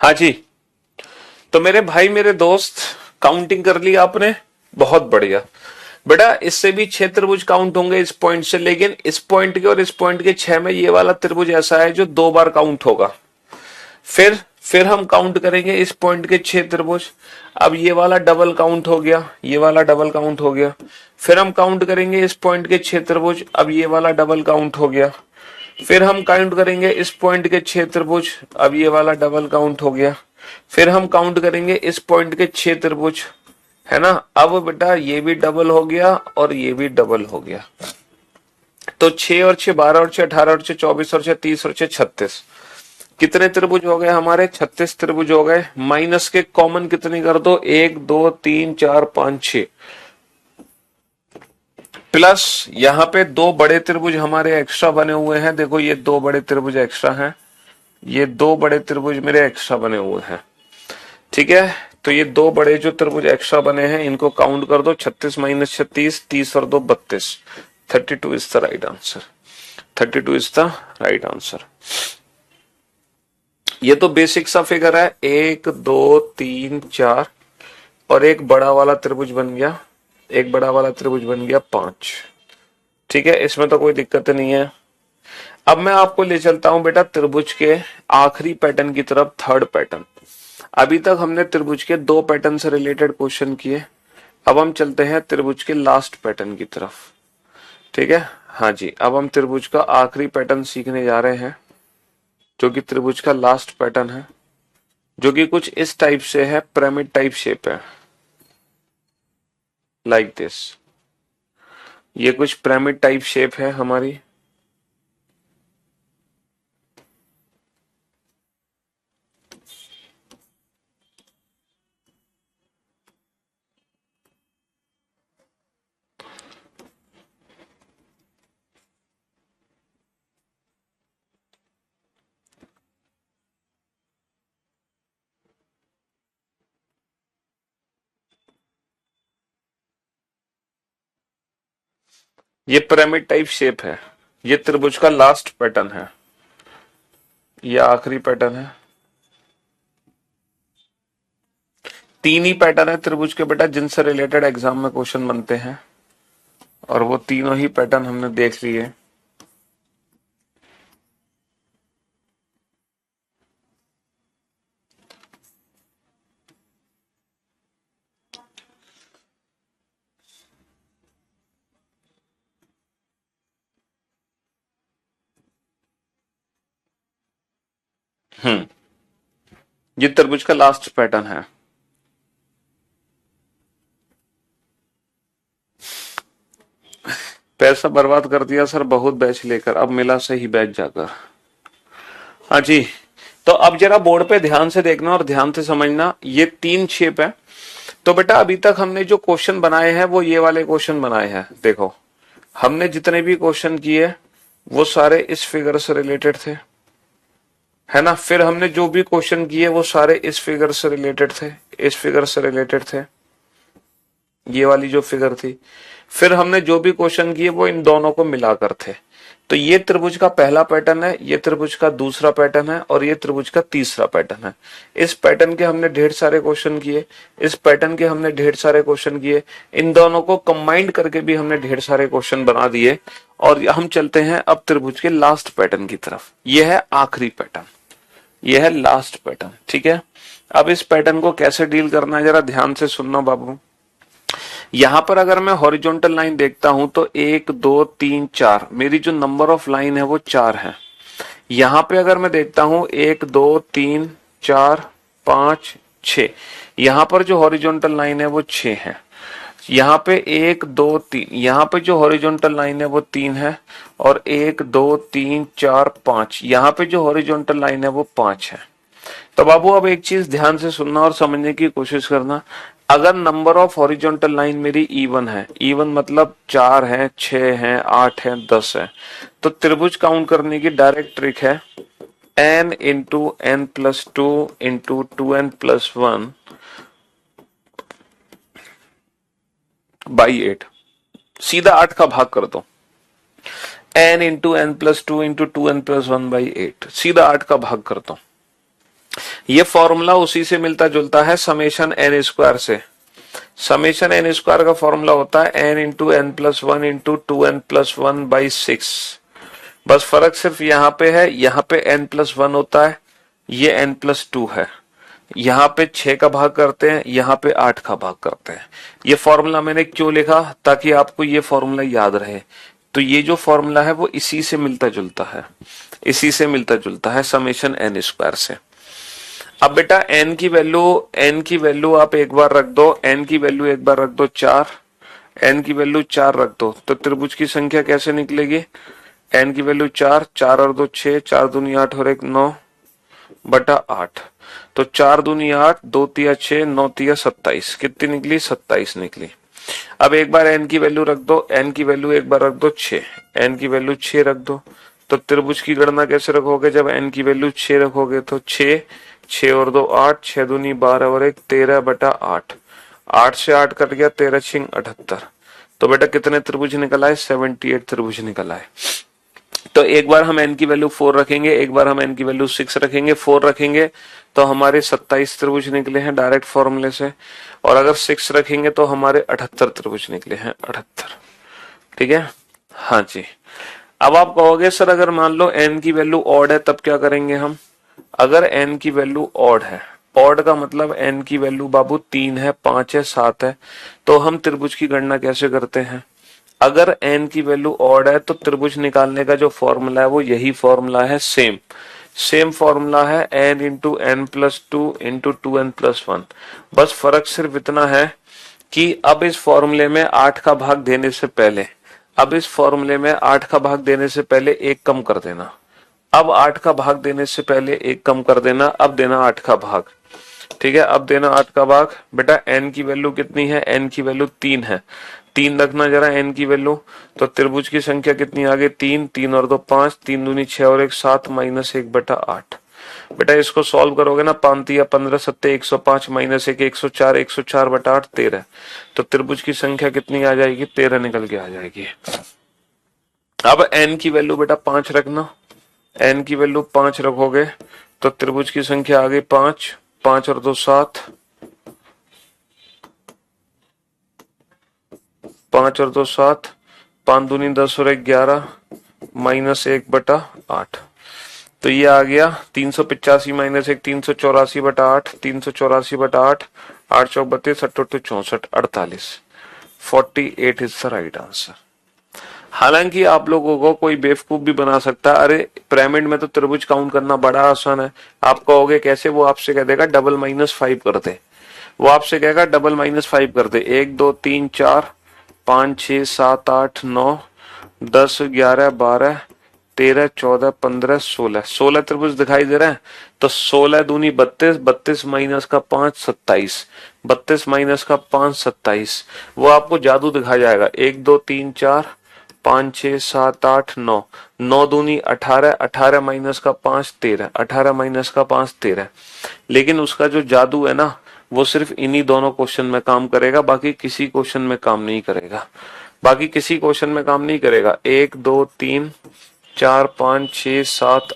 हाँ जी, तो मेरे भाई मेरे दोस्त, काउंटिंग कर ली आपने, बहुत बढ़िया। बेटा इससे भी 6 त्रिभुज काउंट होंगे इस पॉइंट से, लेकिन इस पॉइंट के और इस पॉइंट के 6 में ये वाला त्रिभुज ऐसा है जो 2 बार काउंट होगा। फिर हम काउंट करेंगे इस पॉइंट के 6 त्रिभुज। अब ये वाला डबल काउंट हो गया, ये वाला डबल काउंट हो गया। फिर हम काउंट करेंगे इस पॉइंट के 6 त्रिभुज, अब ये वाला डबल काउंट हो गया। फिर हम काउंट करेंगे इस पॉइंट के 6 त्रिभुज, अब ये वाला डबल काउंट हो गया। फिर हम काउंट करेंगे इस पॉइंट के 6 त्रिभुज, है ना। अब बेटा ये भी डबल हो गया और ये भी डबल हो गया। तो 6 और 6 12 और 6 18 और 6 24 और 6 30 और 6 36, कितने त्रिभुज हो गए हमारे? 36 त्रिभुज हो गए। माइनस के कॉमन कितनी कर दो? 1 2 3 4 5 6, प्लस यहाँ पे 2 बड़े त्रिभुज हमारे एक्स्ट्रा बने हुए हैं। देखो ये 2 बड़े त्रिभुज एक्स्ट्रा हैं, ये 2 बड़े त्रिभुज मेरे एक्स्ट्रा बने हुए हैं, ठीक है। तो ये 2 बड़े जो त्रिभुज एक्स्ट्रा बने हैं इनको काउंट कर दो। 36 माइनस 36, 30 और 2 32, 32 is the right answer. 32 is the right answer. ये तो बेसिक सा फिगर है। 1 2 3 4 और एक बड़ा वाला त्रिभुज बन गया, एक बड़ा वाला त्रिभुज बन गया 5, ठीक है। इसमें तो कोई दिक्कत नहीं है। अब मैं आपको ले चलता हूं बेटा त्रिभुज के आखिरी पैटर्न की तरफ, थर्ड पैटर्न। अभी तक हमने त्रिभुज के 2 पैटर्न से रिलेटेड क्वेश्चन किए, अब हम चलते हैं त्रिभुज के लास्ट पैटर्न की तरफ, ठीक है। हाँ जी, अब हम त्रिभुज का आखिरी पैटर्न सीखने जा रहे हैं, जो कि त्रिभुज का लास्ट पैटर्न है, जो कि कुछ इस टाइप से है, पिरामिड टाइप शेप है, लाइक दिस। ये कुछ पिरामिड टाइप शेप है हमारी। ये पिरामिड टाइप शेप है, ये त्रिभुज का लास्ट पैटर्न है, ये आखिरी पैटर्न है। 3 ही पैटर्न है त्रिभुज के बेटा जिनसे रिलेटेड एग्जाम में क्वेश्चन बनते हैं, और वो तीनों ही पैटर्न हमने देख लिए। ये त्रिभुज का लास्ट पैटर्न है। पैसा बर्बाद कर दिया सर बहुत बैच लेकर, अब मिला सही बैच जाकर। हाँ जी, तो अब जरा बोर्ड पे ध्यान से देखना और ध्यान से समझना। ये 3 शेप है। तो बेटा अभी तक हमने जो क्वेश्चन बनाए हैं वो ये वाले क्वेश्चन बनाए हैं। देखो हमने जितने भी क्वेश्चन किए वो सारे इस फिगर से रिलेटेड थे, है ना। फिर हमने जो भी क्वेश्चन किए वो सारे इस फिगर से रिलेटेड थे, इस फिगर से रिलेटेड थे, ये वाली जो फिगर थी। फिर हमने जो भी क्वेश्चन किए वो इन दोनों को मिलाकर थे। तो ये त्रिभुज का पहला पैटर्न है, ये त्रिभुज का दूसरा पैटर्न है और ये त्रिभुज का तीसरा पैटर्न है। इस पैटर्न के हमने ढेर सारे क्वेश्चन किए, इस पैटर्न के हमने ढेर सारे क्वेश्चन किए, इन दोनों को कंबाइंड करके भी हमने ढेर सारे क्वेश्चन बना दिए। और हम चलते हैं अब त्रिभुज के लास्ट पैटर्न की तरफ। यह है आखिरी पैटर्न, यह है लास्ट पैटर्न, ठीक है। अब इस पैटर्न को कैसे डील करना है जरा ध्यान से सुनना बाबू। यहां पर अगर मैं हॉरिजॉन्टल लाइन देखता हूं तो 1 2 3 4, मेरी जो नंबर ऑफ लाइन है वो 4 है। यहां पे अगर मैं देखता हूं 1 2 3 4 5 6, यहां पर जो हॉरिजॉन्टल लाइन है वो 6 है। यहाँ पे 1 2 3, यहाँ पे जो हॉरिजॉन्टल लाइन है वो 3 है, और 1 2 3 4 5, यहाँ पे जो हॉरिजॉन्टल लाइन है वो 5 है। तो बाबू अब एक चीज ध्यान से सुनना और समझने की कोशिश करना। अगर नंबर ऑफ हॉरिजॉन्टल लाइन मेरी इवन है, इवन मतलब 4 है 6 है 8 है 10 है, तो त्रिभुज काउंट करने की डायरेक्ट ट्रिक है n into n plus 2 into 2n plus 1 by 8। सीधा 8 का भाग कर दो, n into n plus 2 into 2n plus 1 by 8, सीधा 8 का भाग कर दो। ये फॉर्मूला उसी से मिलता जुलता है समेशन एन स्क्वायर से। समेशन एन स्क्वायर का फॉर्मूला होता है N into N plus one into two N plus one by six. बस फर्क सिर्फ यहाँ पे है, यहाँ पे n प्लस वन होता है, ये n प्लस टू है। यहाँ पे 6 का भाग करते हैं, यहाँ पे 8 का भाग करते हैं। ये फॉर्मूला मैंने क्यों लिखा, ताकि आपको ये फॉर्मूला याद रहे। तो ये जो फॉर्मूला है वो इसी से मिलता जुलता है, इसी से मिलता जुलता है समेशन एन स्क्वायर से। अब बेटा n की वैल्यू आप एक बार रख दो, n की वैल्यू एक बार रख दो 4, n की वैल्यू 4 रख दो, तो त्रिभुज की संख्या कैसे निकलेगी, n की वैल्यू 4, 4 और 2 6, 4 दूनी 8 और 1 9 बटा 8। तो 4 दूनी 8, 2 तिया 6, 9 तिया 27, कितनी निकली 27 निकली। अब एक बार n की वैल्यू रख दो, n की वैल्यू एक बार रख दो 6, n की वैल्यू 6 रख दो। तो त्रिभुज की गणना कैसे रखोगे, जब n की वैल्यू 6 रखोगे तो 6, 6 और 2 8, 6 दूनी 12 और 1 13 बटा 8, 8 से 8 कट गया, 13 छिंग 78। तो बेटा कितने त्रिभुज निकल आए, 78 त्रिभुज निकल आए। तो एक बार हम n की वैल्यू 4 रखेंगे, एक बार हम n की वैल्यू 6 रखेंगे, 4 रखेंगे तो हमारे 27 त्रिभुज निकले हैं डायरेक्ट फॉर्मूले से, और अगर 6 रखेंगे तो हमारे 78 त्रिभुज निकले हैं, 78। ठीक है, हाँ जी। अब आप कहोगे सर अगर मान लो n की वैल्यू ऑड है तब क्या करेंगे हम। अगर n की वैल्यू ऑड है, ऑड का मतलब n की वैल्यू बाबू 3 है, 5 है, 7 है, तो हम त्रिभुज की गणना कैसे करते हैं। अगर n की वैल्यू ऑड है तो त्रिभुज निकालने का जो फॉर्मूला है वो यही फॉर्मूला है, सेम फॉर्मूला है n into N plus two into two N plus one. बस फर्क सिर्फ इतना है कि अब इस फॉर्मूले में 8 का भाग देने से पहले, अब इस फॉर्मूले में 8 का भाग देने से पहले 1 कम कर देना। अब 8 का भाग देने से पहले 1 कम कर देना, अब देना 8 का भाग। ठीक है, अब देना 8 का भाग। बेटा n की वैल्यू कितनी है, n की वैल्यू 3 है, 3 रखना जरा n की वैल्यू। तो त्रिभुज की संख्या कितनी आ गई, 3, 3 और 2 5, 3 दूनी 6 और 1 7 माइनस 1 बटा 8। बेटा इसको सॉल्व करोगे ना, 5 या 15 सत्ते 105 माइनस 1 104, 104 बटा 8 13। तो त्रिभुज की संख्या कितनी आ जाएगी, 13 निकल के आ जाएगी। अब n की वैल्यू बेटा 5 रखना, n की वैल्यू 5 रखोगे तो त्रिभुज की संख्या आ गई 5, 5 और 2 7, 5 और 2 7, 5 दूनी 10 और 1 11 माइनस 1 बटा 8। तो ये आ गया 385 माइनस 1 384 बटा 8, 384 बटा 8, 8 चौक 32, 8 64, 48, 48 इज द राइट आंसर। हालांकि आप लोगों को कोई बेवकूफ भी बना सकता है, अरे पिरामिड में तो त्रिभुज काउंट करना बड़ा आसान है। आप कहोगे कैसे, वो आपसे कह देगा डबल माइनस 5 कर दे, वो आपसे कहेगा डबल माइनस 5 कर दे। 1 2 3 4 5 6 7 8 9 10 11 12 13 14 15 16, 16 त्रिभुज दिखाई दे रहे हैं। तो 16 दूनी 32, 32 माइनस का 5 27, 32 माइनस का 5 27। वो आपको जादू दिखाया जाएगा। 1 2 3 4 5 6 7 8 9, 9 दूनी 18, 18 माइनस का 5 13, 18 माइनस का 5 13। लेकिन उसका जो जादू है ना, वो सिर्फ इन्हीं दोनों क्वेश्चन में काम करेगा, बाकी किसी क्वेश्चन में काम नहीं करेगा, बाकी किसी क्वेश्चन में काम नहीं करेगा। 1 2 3 4 5 6 7,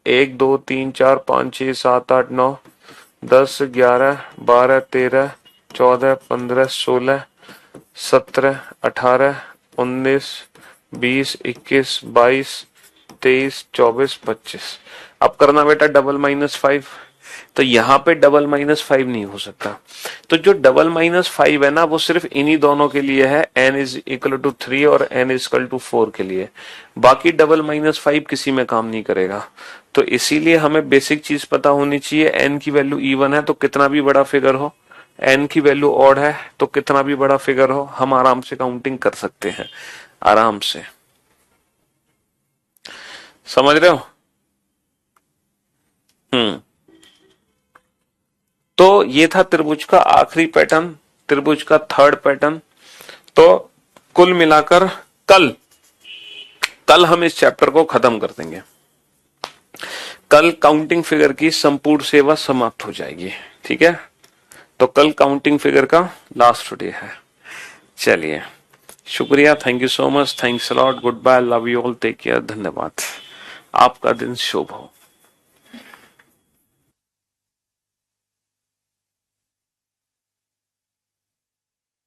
1 2 3 4 5 6 7 8 9 10 11 12 13 14 15 16 17 18 19 20 21 22 23 24 25। अब करना बेटा डबल माइनस 5। तो यहाँ पे डबल माइनस 5 नहीं हो सकता। तो जो डबल माइनस 5 है ना, वो सिर्फ इन्हीं दोनों के लिए है, n इज इक्वल टू 3 और n इज इक्वल टू 4 के लिए। बाकी डबल माइनस 5 किसी में काम नहीं करेगा। तो इसीलिए हमें बेसिक चीज पता होनी चाहिए, n की वैल्यू इवन है तो कितना भी बड़ा फिगर हो, n की वैल्यू ऑड है तो कितना भी बड़ा फिगर हो, हम आराम से काउंटिंग कर सकते हैं, आराम से। समझ रहे हो? तो ये था त्रिभुज का आखिरी पैटर्न, त्रिभुज का थर्ड पैटर्न। तो कुल मिलाकर कल हम इस चैप्टर को खत्म कर देंगे। कल काउंटिंग फिगर की संपूर्ण सेवा समाप्त हो जाएगी। ठीक है, तो कल काउंटिंग फिगर का लास्ट डे है। चलिए, शुक्रिया, thank you so much, thanks a lot, good bye, love you all, take care, धन्यवाद। आपका दिन शुभ हो।